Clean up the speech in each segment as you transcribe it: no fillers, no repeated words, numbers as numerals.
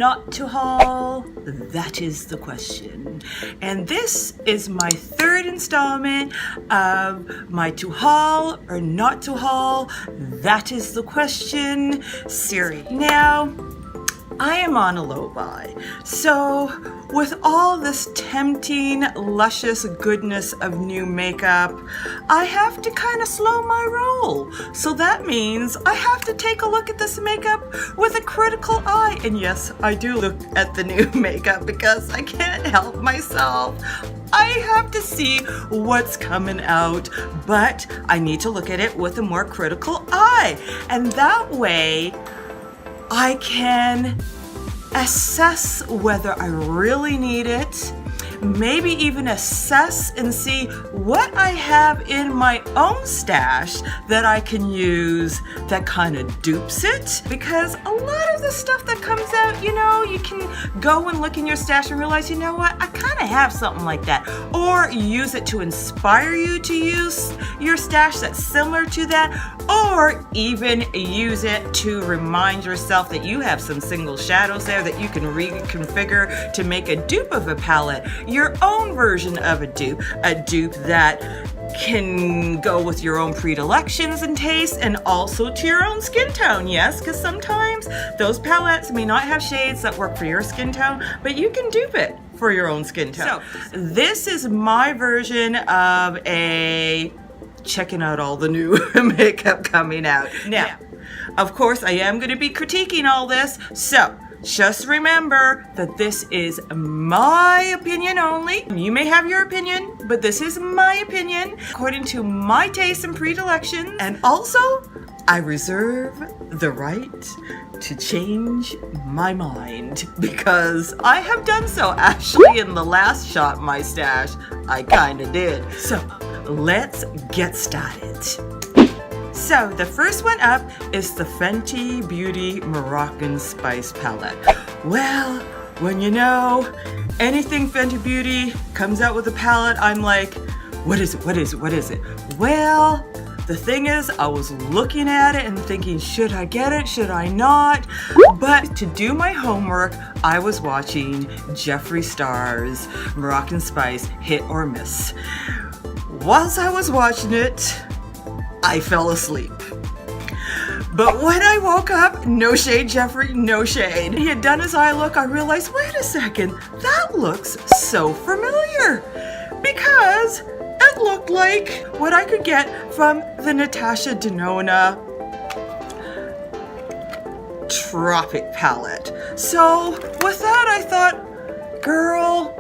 not to haul? That is the question. And this is my third installment of my to haul or not to haul, that is the question series. Now, I am on a low buy, so with all this tempting, luscious goodness of new makeup, I have to kind of slow my roll. So that means I have to take a look at this makeup with a critical eye. And yes, I do look at the new makeup because I can't help myself. I have to see what's coming out, but I need to look at it with a more critical eye. And that way, I can assess whether I really need it, maybe even assess and see what I have in my own stash that I can use that kind of dupes it. Because a lot of the stuff that comes out, you know, you can go and look in your stash and realize, you know what, I kind of have something like that. Or use it to inspire you to use your stash that's similar to that. Or even use it to remind yourself that you have some single shadows there that you can reconfigure to make a dupe of a palette. Your own version of a dupe that can go with your own predilections and tastes and also to your own skin tone. Yes, because sometimes those palettes may not have shades that work for your skin tone, but you can dupe it for your own skin tone. So this is my version of a checking out all the new makeup coming out. Now, of course, I am going to be critiquing all this, so just remember that this is my opinion only. You may have your opinion, but this is my opinion according to my taste and predilections. And also, I reserve the right to change my mind because I have done so. Actually, in the last shot my stash, I kind of did. So let's get started. So the first one up is the Fenty Beauty Moroccan Spice palette. Well, when you know anything Fenty Beauty comes out with a palette, I'm like, what is it? What is it? What is it? Well, the thing is, I was looking at it and thinking, should I get it? Should I not? But to do my homework, I was watching Jeffree Star's Moroccan Spice Hit or Miss. Whilst I was watching it, I fell asleep. But when I woke up, no shade, Jeffree, no shade. He had done his eye look, I realized, wait a second, that looks so familiar. Because it looked like what I could get from the Natasha Denona Tropic palette. So with that, I thought, girl,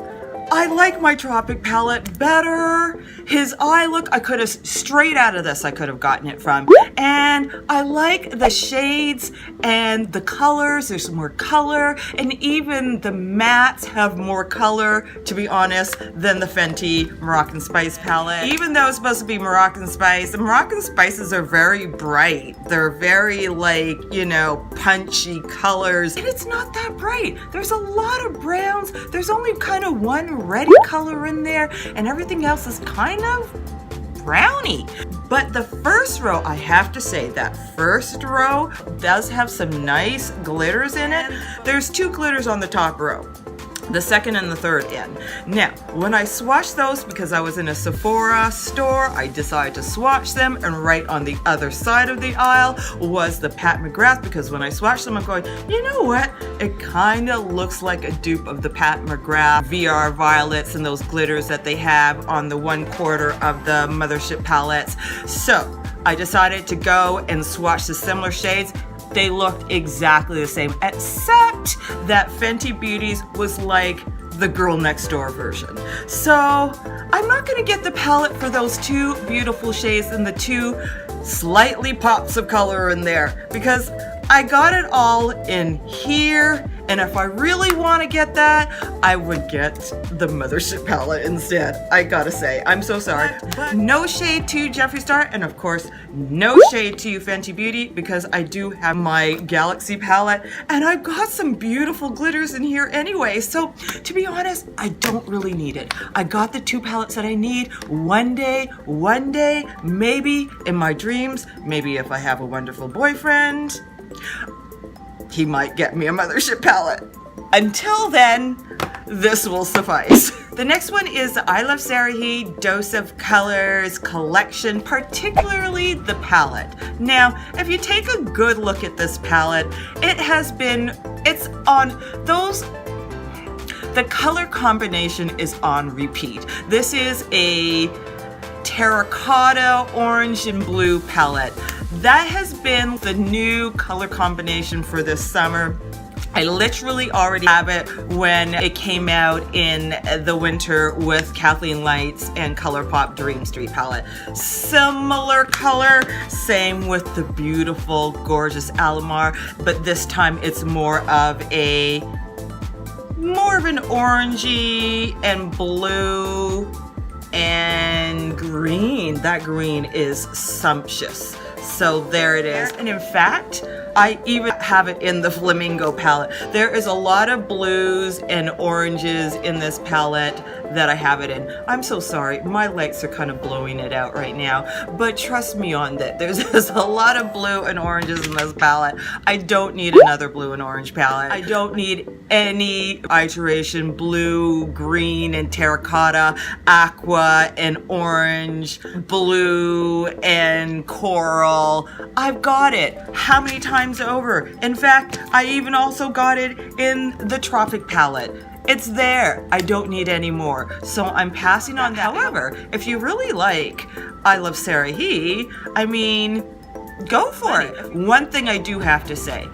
I like my Tropic palette better. His eye look, I could have, straight out of this, I could have gotten it from. And I like the shades and the colors. There's more color. And even the mattes have more color, to be honest, than the Fenty Moroccan Spice palette. Even though it's supposed to be Moroccan Spice, the Moroccan Spices are very bright. They're very, like, you know, punchy colors. And it's not that bright. There's a lot of browns. There's only kind of one reddy color in there, and everything else is kind of browny. But the first row, I have to say, that first row does have some nice glitters in it. There's two glitters on the top row, the second and the third end. Now, when I swatched those, because I was in a Sephora store, I decided to swatch them, and right on the other side of the aisle was the Pat McGrath, because when I swatched them, I'm going, you know what? It kind of looks like a dupe of the Pat McGrath VR Violets and those glitters that they have on the 1/4 of the Mothership palettes. So I decided to go and swatch the similar shades. They looked exactly the same, except that Fenty Beauty's was like the girl next door version. So I'm not gonna get the palette for those two beautiful shades and the two slightly pops of color in there, because I got it all in here, and if I really want to get that, I would get the Mothership palette instead. I gotta say, I'm so sorry. But no shade to Jeffree Star, and of course, no shade to you, Fenty Beauty, because I do have my Galaxy palette, and I've got some beautiful glitters in here anyway. So to be honest, I don't really need it. I got the two palettes that I need. One day, maybe in my dreams, maybe if I have a wonderful boyfriend, he might get me a Mothership palette. until then, this will suffice. The next one is the I Love Heehee Dose of Colors collection, particularly the palette. Now, if you take a good look at this palette, it's on those, the color combination is on repeat. This is a terracotta, orange, and blue palette. That has been the new color combination for this summer. I literally already have it when it came out in the winter with Kathleen Lights and ColourPop Dream Street palette. Similar color, same with the beautiful, gorgeous Alamar, but this time it's more of an orangey and blue and green. That green is sumptuous. So there it is. And in fact, I even have it in the flamingo palette. There is a lot of blues and oranges in this palette that I have it in. I'm so sorry, my lights are kind of blowing it out right now, but trust me on that. There's a lot of blue and oranges in this palette. I don't need another blue and orange palette. I don't need any iteration blue, green, and terracotta, aqua, and orange, blue, and coral. I've got it. How many times over? In fact, I even also got it in the tropic palette. It's there. I don't need any more. So I'm passing on that. However, if you really like I Love Heehee, I mean, go for it. One thing I do have to say,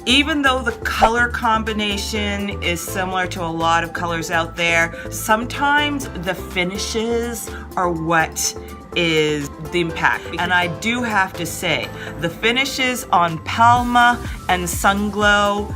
even though the color combination is similar to a lot of colors out there, sometimes the finishes are what is the impact. And I do have to say, the finishes on Palma and Sunglow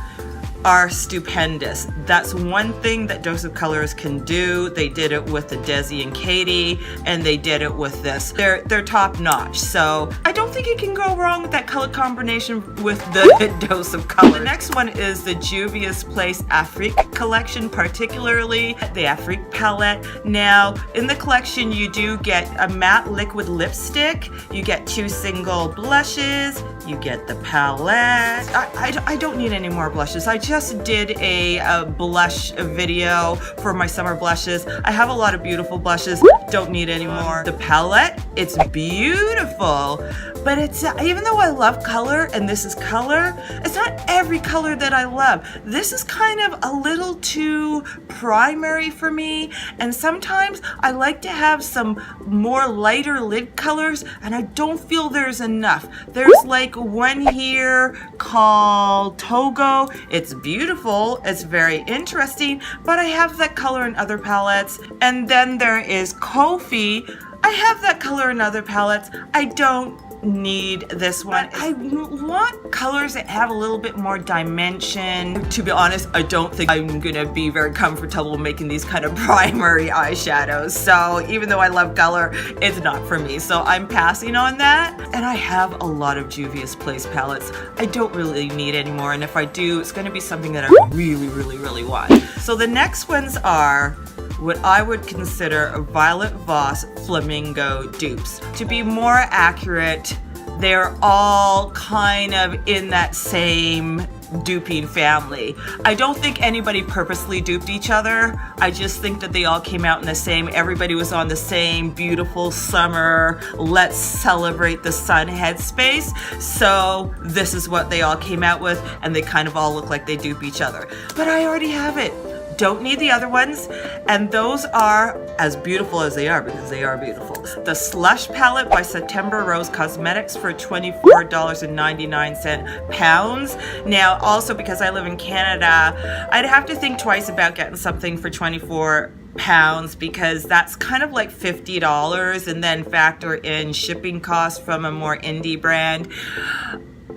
are stupendous. That's one thing that Dose of Colors can do. They did it with the Desi and Katie, and they did it with this. They're top notch. So I don't think you can go wrong with that color combination with the Dose of Colors. The next one is the Juvia's Place Afrique collection, particularly the Afrique palette. Now, in the collection, you do get a matte liquid lipstick, you get 2 single blushes, you get the palette. I don't need any more blushes. I just did a blush video for my summer blushes. I have a lot of beautiful blushes, don't need any more. The palette, it's beautiful, but it's even though I love color and this is color, it's not every color that I love. This is kind of a little too primary for me, and sometimes I like to have some more lighter lid colors, and I don't feel there's enough. There's like one here called Togo. It's beautiful, it's very interesting, but I have that color in other palettes. And then there is Kofi. I have that color in other palettes. I don't need this one. I want colors that have a little bit more dimension. To be honest, I don't think I'm gonna be very comfortable making these kind of primary eyeshadows. So even though I love color, it's not for me. So I'm passing on that. And I have a lot of Juvia's Place palettes. I don't really need any more. And if I do, it's gonna be something that I really want. So the next ones are what I would consider a Violet Voss Flamingo dupes. To be more accurate, they're all kind of in that same duping family. I don't think anybody purposely duped each other. I just think that they all came out in the same, everybody was on the same beautiful summer, let's celebrate the sun headspace. So this is what they all came out with, and they kind of all look like they dupe each other. But I already have it. Don't need the other ones, and those are as beautiful as they are because they are beautiful. The Slush palette by September Rose Cosmetics for $24.99 pounds. Now, also because I live in Canada, I'd have to think twice about getting something for 24 pounds because that's kind of like $50, and then factor in shipping costs from a more indie brand.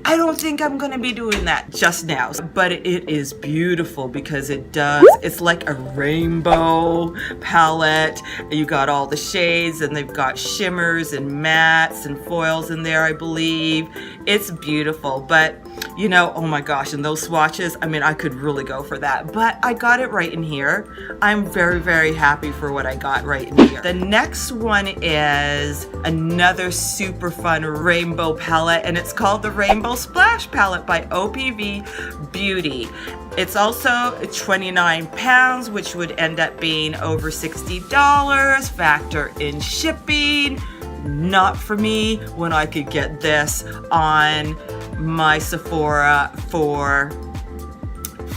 I don't think I'm gonna be doing that just now, but it is beautiful because it's like a rainbow palette. You got all the shades, and they've got shimmers and mattes and foils in there, I believe. It's beautiful, but You know, oh my gosh, and those swatches, I mean, I could really go for that, but I got it right in here. I'm very, very happy for what I got right in here. The next one is another super fun rainbow palette, and it's called the Rainbow Splash Palette by OPV Beauty. It's also 29 pounds, which would end up being over $60. Factor in shipping. Not for me when I could get this on my Sephora for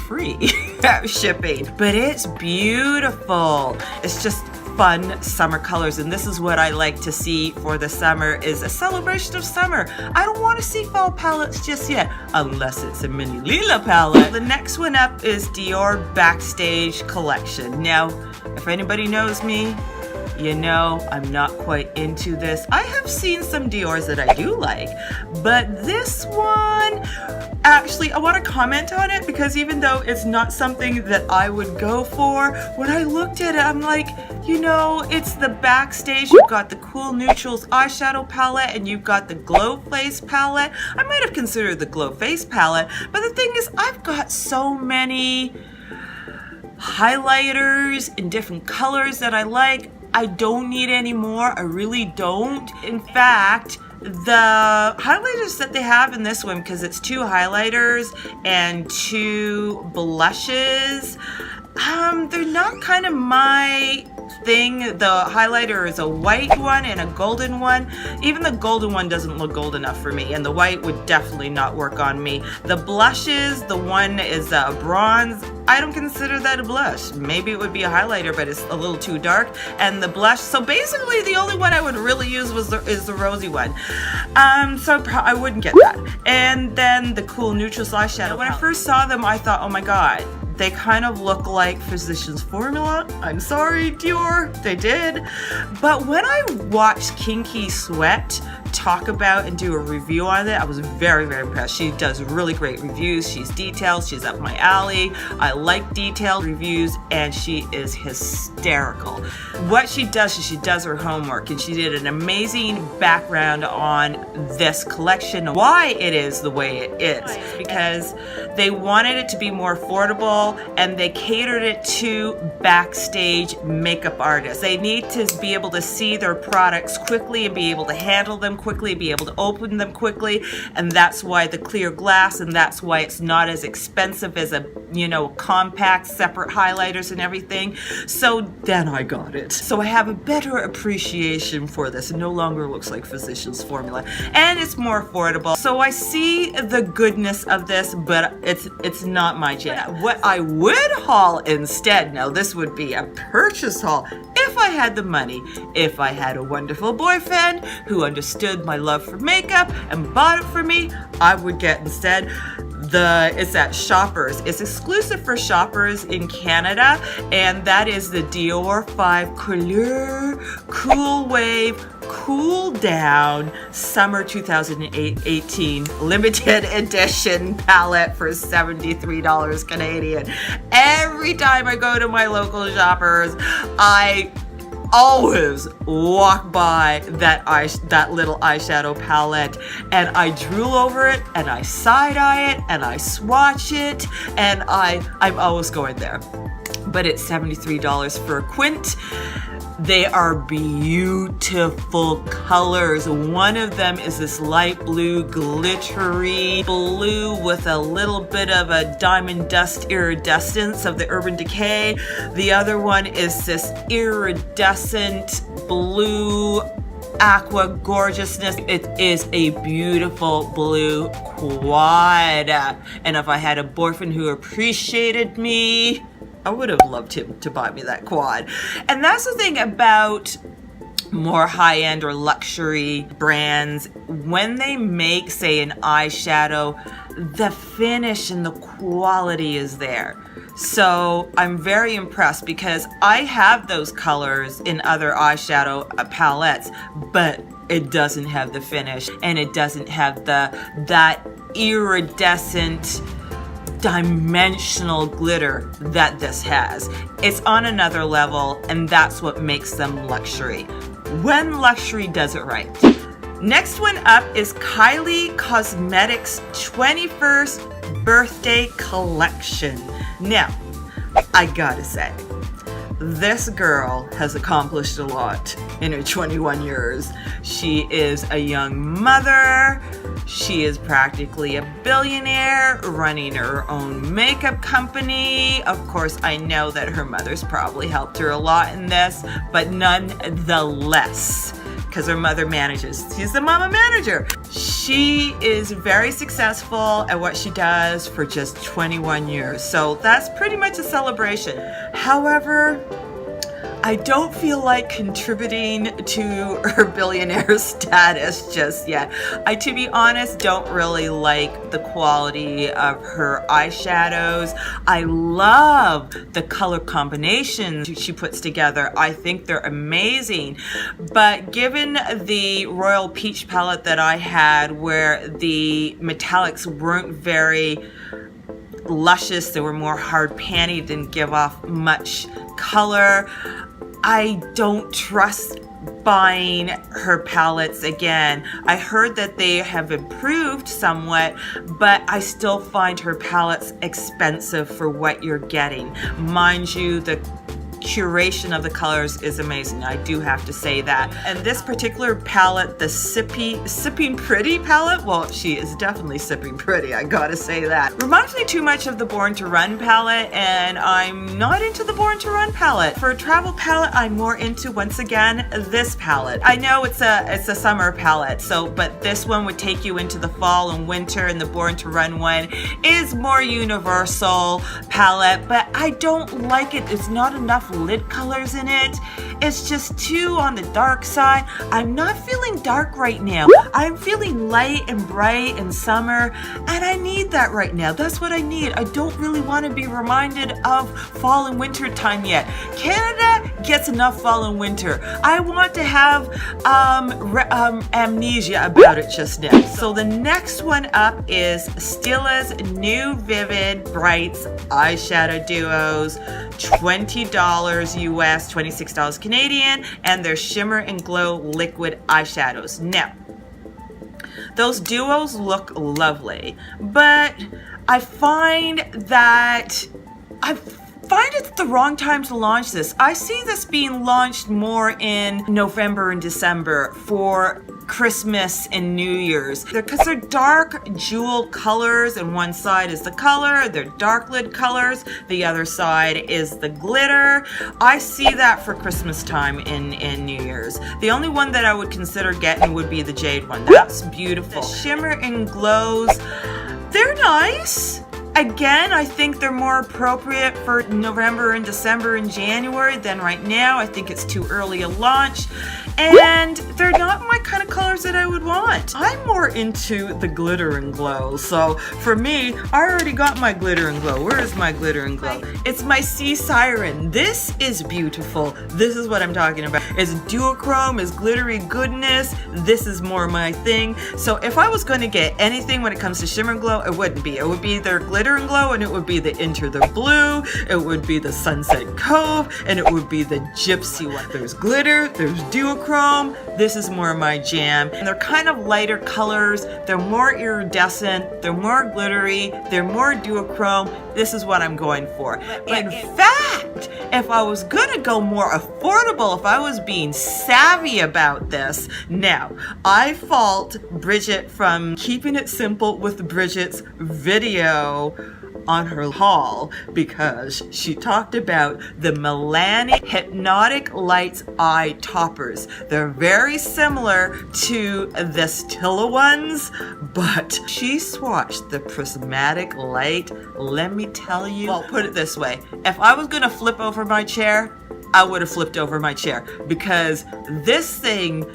free shipping. But it's beautiful. It's just fun summer colors, and this is what I like to see for the summer, is a celebration of summer. I don't want to see fall palettes just yet, unless it's a mini Lila palette. The next one up is Dior Backstage Collection. Now, if anybody knows me, you know I'm not quite into this. I have seen some Dior's that I do like, but this one, actually, I want to comment on it because even though it's not something that I would go for, when I looked at it, I'm like, you know, it's the Backstage. You've got the Cool Neutrals eyeshadow palette and you've got the Glow Face palette. I might have considered the Glow Face palette, but the thing is, I've got so many highlighters in different colors that I like. I don't need any more. I really don't. In fact, the highlighters that they have in this one, because it's 2 highlighters and 2 blushes, they're not kind of my thing. The highlighter is a white one and a golden one. Even the golden one doesn't look gold enough for me, and the white would definitely not work on me. The blushes, the one is a bronze. I don't consider that a blush. Maybe it would be a highlighter, but it's a little too dark. And the blush, so basically the only one I would really use is the rosy one. So I wouldn't get that. And then the Cool Neutrals eyeshadow. When I first saw them, I thought, oh my god, they kind of look like Physicians Formula. I'm sorry, Dior, they did. But when I watched Kinky Sweat talk about and do a review on it, I was very, very impressed. She does really great reviews. She's detailed. She's up my alley. I like detailed reviews, and she is hysterical. What she does is she does her homework, and she did an amazing background on this collection, why it is the way it is, because they wanted it to be more affordable, and they catered it to backstage makeup artists. They need to be able to see their products quickly and be able to handle them quickly, be able to open them quickly, and that's why the clear glass, and that's why it's not as expensive as a, you know, compact separate highlighters and everything. So then I got it. So I have a better appreciation for this. It no longer looks like Physicians Formula, and it's more affordable. So I see the goodness of this, but it's not my jam. What I would haul instead, now this would be a purchase haul, if I had the money, if I had a wonderful boyfriend who understood my love for makeup and bought it for me, I would get instead it's at Shoppers. It's exclusive for Shoppers in Canada, and that is the Dior 5 Couleur Cool Wave Cool Down Summer 2018 limited edition palette for $73 Canadian. Every time I go to my local Shoppers, I always walk by that little eyeshadow palette, and I drool over it, and I side-eye it, and I swatch it, and I'm always going there. But it's $73 for a quint. They are beautiful colors. One of them is this light blue, glittery blue with a little bit of a diamond dust iridescence of the Urban Decay. The other one is this iridescent blue aqua gorgeousness. It is a beautiful blue quad. And if I had a boyfriend who appreciated me, I would have loved him to buy me that quad. And that's the thing about more high-end or luxury brands. When they make, say, an eyeshadow, the finish and the quality is there. So I'm very impressed because I have those colors in other eyeshadow palettes, but it doesn't have the finish, and it doesn't have that iridescent dimensional glitter that this has. It's on another level, and that's what makes them luxury. When luxury does it right. Next one up is Kylie Cosmetics 21st Birthday Collection. Now, I gotta say, this girl has accomplished a lot in her 21 years. She is a young mother. She is practically a billionaire running her own makeup company. Of course, I know that her mother's probably helped her a lot in this, but nonetheless, because her mother manages. She's the mama manager. She is very successful at what she does for just 21 years. So that's pretty much a celebration. However, I don't feel like contributing to her billionaire status just yet. I, to be honest, don't really like the quality of her eyeshadows. I love the color combinations she puts together. I think they're amazing. But given the Royal Peach palette that I had, where the metallics weren't very luscious, they were more hard panty, didn't give off much color, I don't trust buying her palettes again. I heard that they have improved somewhat, but I still find her palettes expensive for what you're getting. Mind you, the curation of the colors is amazing. I do have to say that. And this particular palette, the Sipping Pretty palette, well, she is definitely sipping pretty, I gotta say that. Reminds me too much of the Born to Run palette, and I'm not into the Born to Run palette. For a travel palette, I'm more into, once again, this palette. I know it's a summer palette, but this one would take you into the fall and winter, and the Born to Run one is more universal palette, but I don't like it. It's not enough lid colors in it. It's just too on the dark side. I'm not feeling dark right now. I'm feeling light and bright and summer, and I need that right now. That's what I need. I don't really want to be reminded of fall and winter time yet. Canada gets enough fall and winter. I want to have amnesia about it just now. So the next one up is Stila's new Vivid Brights eyeshadow duos, $20 US, $26 Canadian, and their Shimmer and Glow liquid eyeshadows. Now, those duos look lovely, but I find it's the wrong time to launch this. I see this being launched more in November and December for Christmas and New Year's, because they're dark jewel colors, and one side is the color, they're dark lid colors, the other side is the glitter. I see that for Christmas time in New Year's. The only one that I would consider getting would be the jade one. That's beautiful. The Shimmer and Glows, they're nice. Again, I think they're more appropriate for November and December and January than right now. I think it's too early a launch, and they're not my kind of colors that I would want. I'm more into the glitter and glow. So for me, I already got my glitter and glow. Where is my glitter and glow? It's my Sea Siren. This is beautiful. This is what I'm talking about. It's duochrome, it's glittery goodness. This is more my thing. So if I was going to get anything when it comes to shimmer and glow, it wouldn't be. It would be their glitter and glow, and it would be the Enter the Blue, it would be the Sunset Cove, and it would be the Gypsy one. There's glitter, there's duochrome. This is more my jam. And they're kind of lighter colors, they're more iridescent, they're more glittery, they're more duochrome. This is what I'm going for. In fact, if I was gonna go more affordable, if I was being savvy about this, now, I fault Bridget from Keeping It Simple with Bridget's video on her haul, because she talked about the Milani Hypnotic Lights eye toppers. They're very similar to the Stila ones, but she swatched the prismatic light. Let me tell you, well, put it this way, if I was gonna flip over my chair, I would have flipped over my chair, because this thing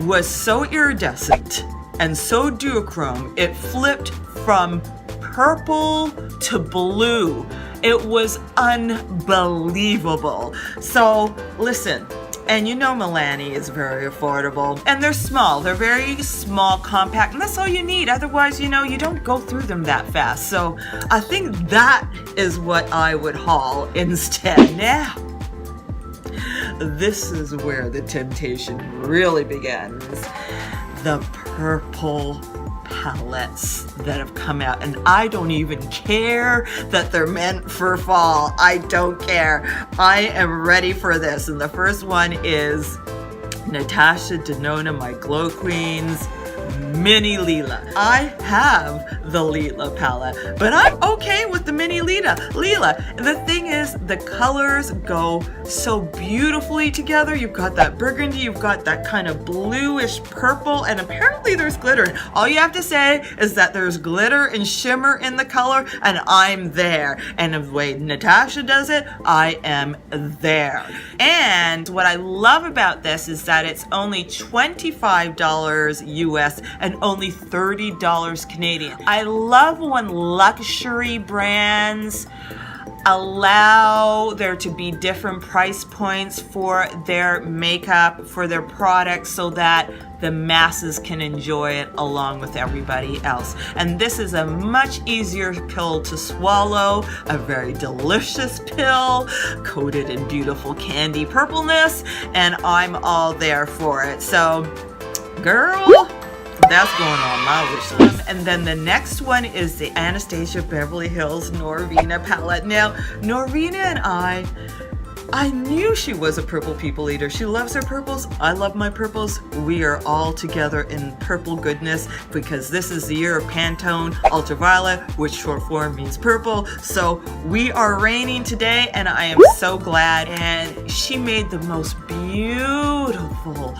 was so iridescent and so duochrome, it flipped from purple to blue. It was unbelievable. So listen, and you know Milani is very affordable, and they're small, they're very small, compact, and that's all you need. Otherwise, you know, you don't go through them that fast. So I think that is what I would haul instead. Now, this is where the temptation really begins. The purple palettes that have come out, and I don't even care that they're meant for fall. I don't care. I am ready for this. And the first one is Natasha Denona, my Glow Queens Mini Leela. I have the Leela palette, but I'm okay with the Mini Leela. The thing is, the colors go so beautifully together. You've got that burgundy, you've got that kind of bluish purple, and apparently there's glitter. All you have to say is that there's glitter and shimmer in the color, and I'm there. And the way Natasha does it, I am there. And what I love about this is that it's only $25 US and only $30 Canadian. I love when luxury brands allow there to be different price points for their makeup, for their products, so that the masses can enjoy it along with everybody else. And this is a much easier pill to swallow, a very delicious pill coated in beautiful candy purpleness, and I'm all there for it. So, girl, that's going on my wish list. And then the next one is the Anastasia Beverly Hills Norvina palette. Now, Norvina and I knew she was a purple people eater. She loves her purples. I love my purples. We are all together in purple goodness because this is the year of Pantone Ultraviolet, which short form means purple. So we are reigning today, and I am so glad. And she made the most beautiful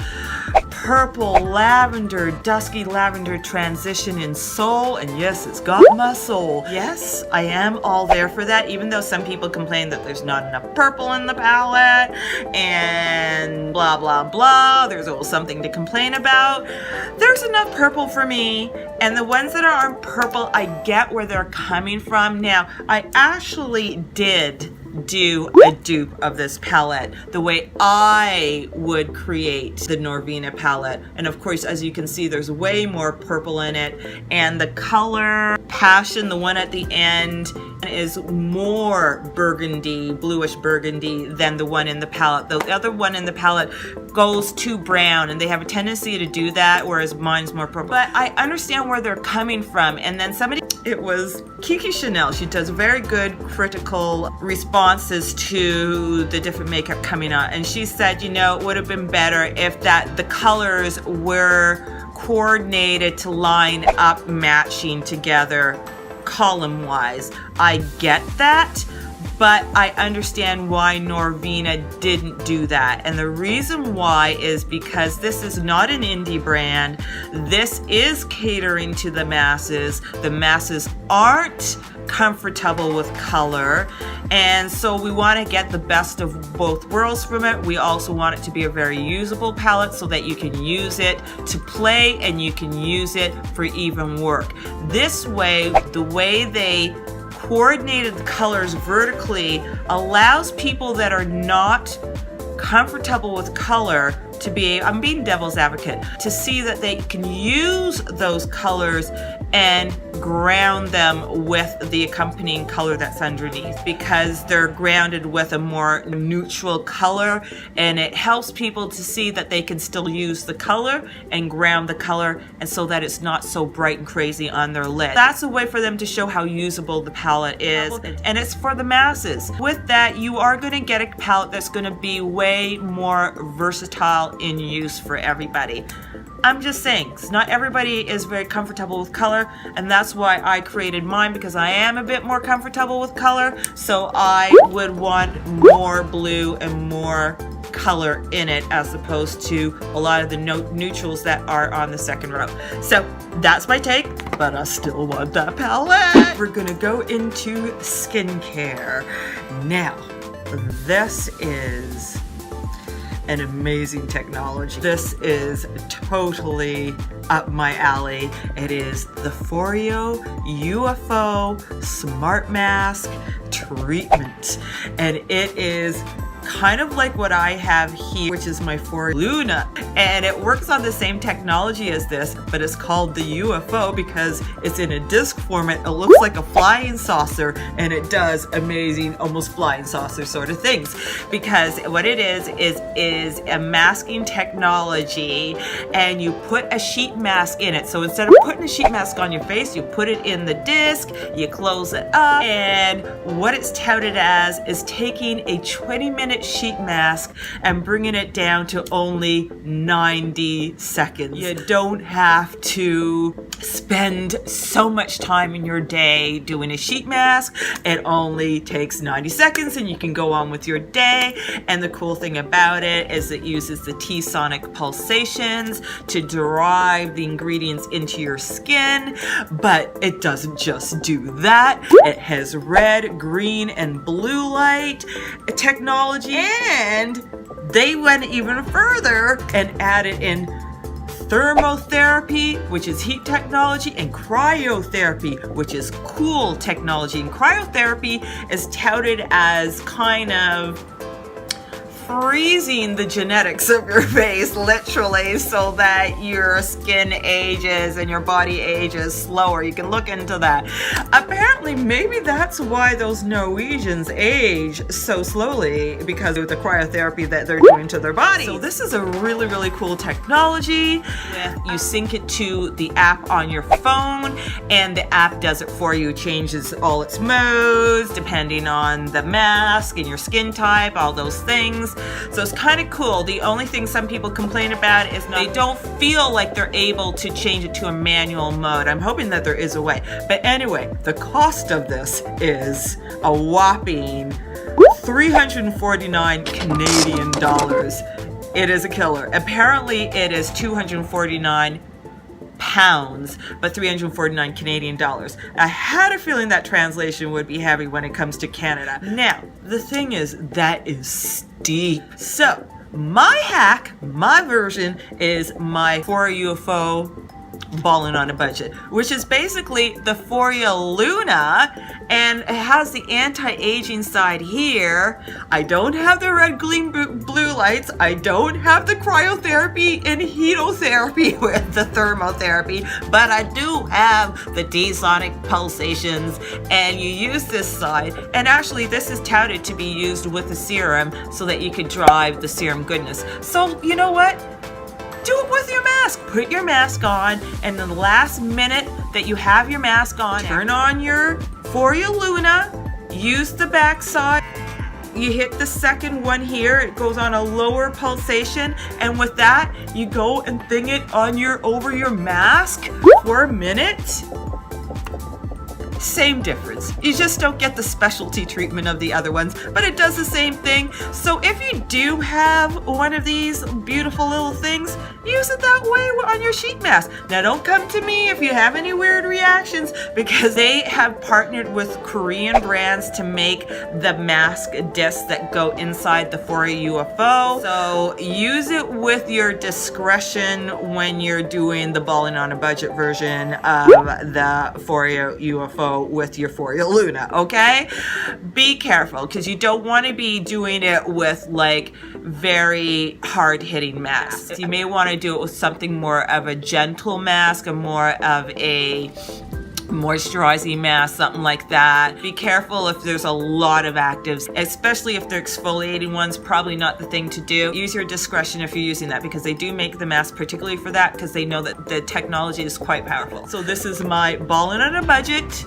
purple lavender, dusky lavender transition in soul, and yes, it's got my soul. Yes, I am all there for that, even though some people complain that there's not enough purple in the palette and blah blah blah. There's always something to complain about. There's enough purple for me, and the ones that aren't purple, I get where they're coming from. Now, I actually did do a dupe of this palette the way I would create the Norvina palette, and of course, as you can see, there's way more purple in it, and the color Passion, the one at the end, is more burgundy, bluish burgundy than the one in the palette. The other one in the palette goes too brown, and they have a tendency to do that, whereas mine's more purple. But I understand where they're coming from. And then somebody, it was Kiki Chanel, she does very good critical responses to the different makeup coming out, and she said, you know, it would have been better if the colors were coordinated to line up matching together column wise. I get that, but I understand why Norvina didn't do that. And the reason why is because this is not an indie brand. This is catering to the masses. The masses aren't comfortable with color, and so we want to get the best of both worlds from it. We also want it to be a very usable palette so that you can use it to play and you can use it for even work. This way, the way they coordinated the colors vertically allows people that are not comfortable with color to be, I'm being devil's advocate, to see that they can use those colors and ground them with the accompanying color that's underneath, because they're grounded with a more neutral color, and it helps people to see that they can still use the color and ground the color, and so that it's not so bright and crazy on their lid. That's a way for them to show how usable the palette is, and it's for the masses. With that, you are going to get a palette that's going to be way more versatile in use for everybody. I'm just saying, not everybody is very comfortable with color, and that's why I created mine, because I am a bit more comfortable with color, so I would want more blue and more color in it as opposed to a lot of the neutrals that are on the second row. So that's my take, but I still want that palette. We're gonna go into skincare. Now, this is an amazing technology. This is totally up my alley. It is the Foreo UFO Smart Mask Treatment, and it is kind of like what I have here, which is my Foreo Luna, and it works on the same technology as this, but it's called the UFO because it's in a disc format. It looks like a flying saucer, and it does amazing, almost flying saucer sort of things, because what it is a masking technology, and you put a sheet mask in it. So instead of putting a sheet mask on your face, you put it in the disc, you close it up, and what it's touted as is taking a 20-minute sheet mask and bringing it down to only 90 seconds. You don't have to spend so much time in your day doing a sheet mask. It only takes 90 seconds and you can go on with your day. And the cool thing about it is it uses the T-sonic pulsations to drive the ingredients into your skin, but it doesn't just do that. It has red, green, and blue light technology, and they went even further and added in thermotherapy, which is heat technology, and cryotherapy, which is cool technology. And cryotherapy is touted as kind of freezing the genetics of your face, literally, so that your skin ages and your body ages slower. You can look into that. Apparently, maybe that's why those Norwegians age so slowly, because of the cryotherapy that they're doing to their body. So this is a really, really cool technology. You sync it to the app on your phone, and the app does it for you. It changes all its modes depending on the mask and your skin type, all those things. So it's kind of cool. The only thing some people complain about is they don't feel like they're able to change it to a manual mode. I'm hoping that there is a way. But anyway, the cost of this is a whopping 349 Canadian dollars. It is a killer. Apparently it is 249 pounds, but 349 Canadian dollars. I had a feeling that translation would be heavy when it comes to Canada. Now, the thing is, that is steep. So, my hack, my version, is my Foreo UFO balling on a budget, which is basically the Foreo Luna, and it has the anti-aging side here. I don't have the red, green, blue lights. I don't have the cryotherapy and heatotherapy with the thermotherapy, but I do have the T-sonic pulsations, and you use this side, and actually this is touted to be used with a serum so that you could drive the serum goodness. So you know what? Do it with your mask. Put your mask on, and the last minute that you have your mask on, turn on your Foreo Luna, use the back side. You hit the second one here, it goes on a lower pulsation, and with that, you go and thing it on over your mask for a minute. Same difference. You just don't get the specialty treatment of the other ones, but it does the same thing. So if you do have one of these beautiful little things, use it that way on your sheet mask. Now don't come to me if you have any weird reactions, because they have partnered with Korean brands to make the mask discs that go inside the Foreo UFO. So use it with your discretion when you're doing the balling on a budget version of the Foreo UFO with your Foreo Luna, okay? Be careful, because you don't want to be doing it with like very hard-hitting masks. You may want to do it with something more of a gentle mask, or more of a moisturizing mask, something like that. Be careful if there's a lot of actives, especially if they're exfoliating ones. Probably not the thing to do. Use your discretion if you're using that, because they do make the mask particularly for that, because they know that the technology is quite powerful. So this is my ballin' on a budget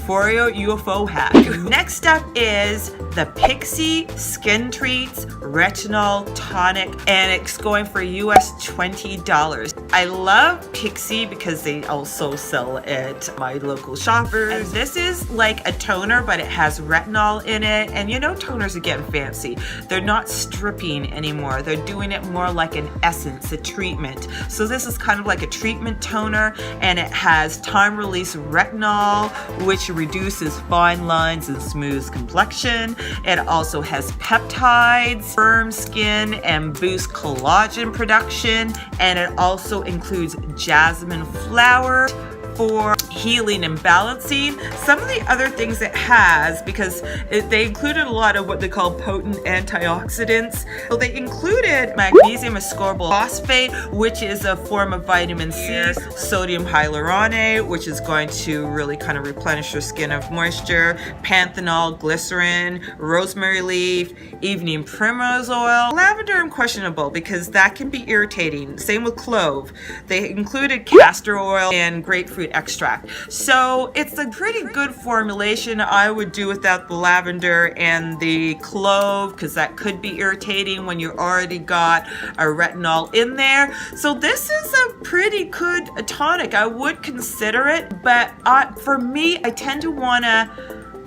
Foreo UFO hack. Next up is the Pixi Skintreats Retinol Tonic, and it's going for US $20. I love Pixi because they also sell at my local shoppers. And this is like a toner, but it has retinol in it, and you know toners are getting fancy. They're not stripping anymore. They're doing it more like an essence, a treatment. So this is kind of like a treatment toner, and it has time-release retinol, which reduces fine lines and smooths complexion. It also has peptides, firm skin, and boosts collagen production. And it also includes jasmine flower for healing and balancing. Some of the other things it has, because they included a lot of what they call potent antioxidants. So they included magnesium ascorbate phosphate, which is a form of vitamin C, sodium hyaluronate, which is going to really kind of replenish your skin of moisture, panthenol, glycerin, rosemary leaf, evening primrose oil. Lavender I'm questionable because that can be irritating. Same with clove. They included castor oil and grapefruit extract. So it's a pretty good formulation. I would do without the lavender and the clove because that could be irritating when you already got a retinol in there. So this is a pretty good tonic. I would consider it, but for me, I tend to want to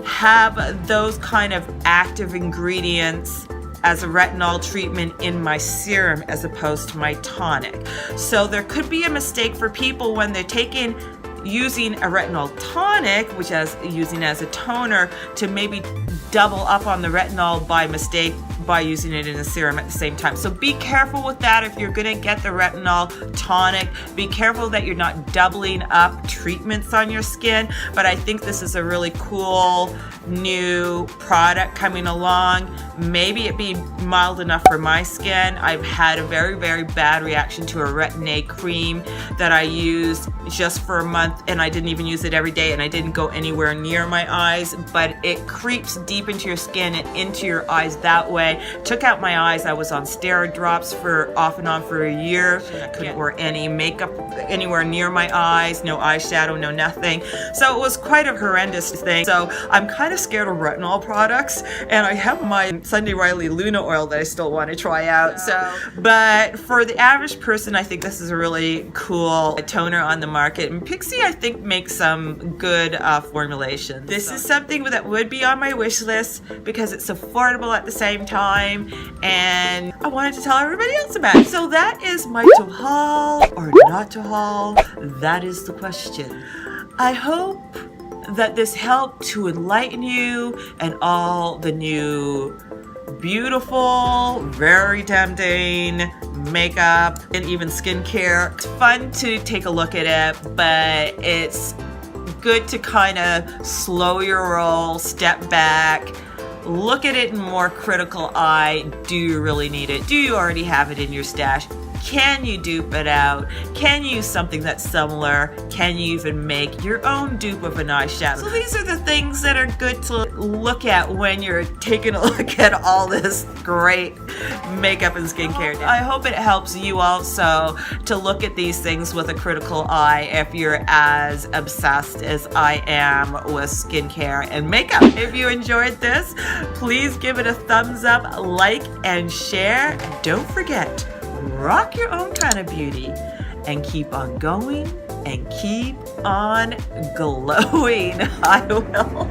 have those kind of active ingredients as a retinol treatment in my serum as opposed to my tonic. So there could be a mistake for people when they're using a retinol tonic, which is using as a toner, to maybe double up on the retinol by mistake by using it in a serum at the same time. So be careful with that. If you're gonna get the retinol tonic, be careful that you're not doubling up treatments on your skin. But I think this is a really cool new product coming along. Maybe it be mild enough for my skin. I've had a very, very bad reaction to a retin-A cream that I used just for a month, and I didn't even use it every day, and I didn't go anywhere near my eyes, but it creeps deep into your skin and into your eyes that way. Took out my eyes. I was on steroid drops for off and on for a year. I couldn't wear any makeup anywhere near my eyes, no eyeshadow, no nothing. So it was quite a horrendous thing. So I'm kind of scared of retinol products, and I have my Sunday Riley Luna oil that I still want to try out. But for the average person, I think this is a really cool toner on the market. And Pixi, I think, makes some good formulations. This is something that would be on my wish list because it's affordable at the same time, and I wanted to tell everybody else about it. So that is my to haul or not to haul. That is the question. I hope that this helped to enlighten you and all the new beautiful, very tempting makeup and even skincare. It's fun to take a look at it, but it's good to kind of slow your roll, step back, look at it in more critical eye. Do you really need it? Do you already have it in your stash? Can you dupe it out? Can you use something that's similar? Can you even make your own dupe of an eyeshadow? So these are the things that are good to look at when you're taking a look at all this great makeup and skincare. I hope it helps you also to look at these things with a critical eye if you're as obsessed as I am with skincare and makeup. If you enjoyed this, please give it a thumbs up, like, and share. And don't forget, rock your own kind of beauty and keep on going and keep on glowing. I will.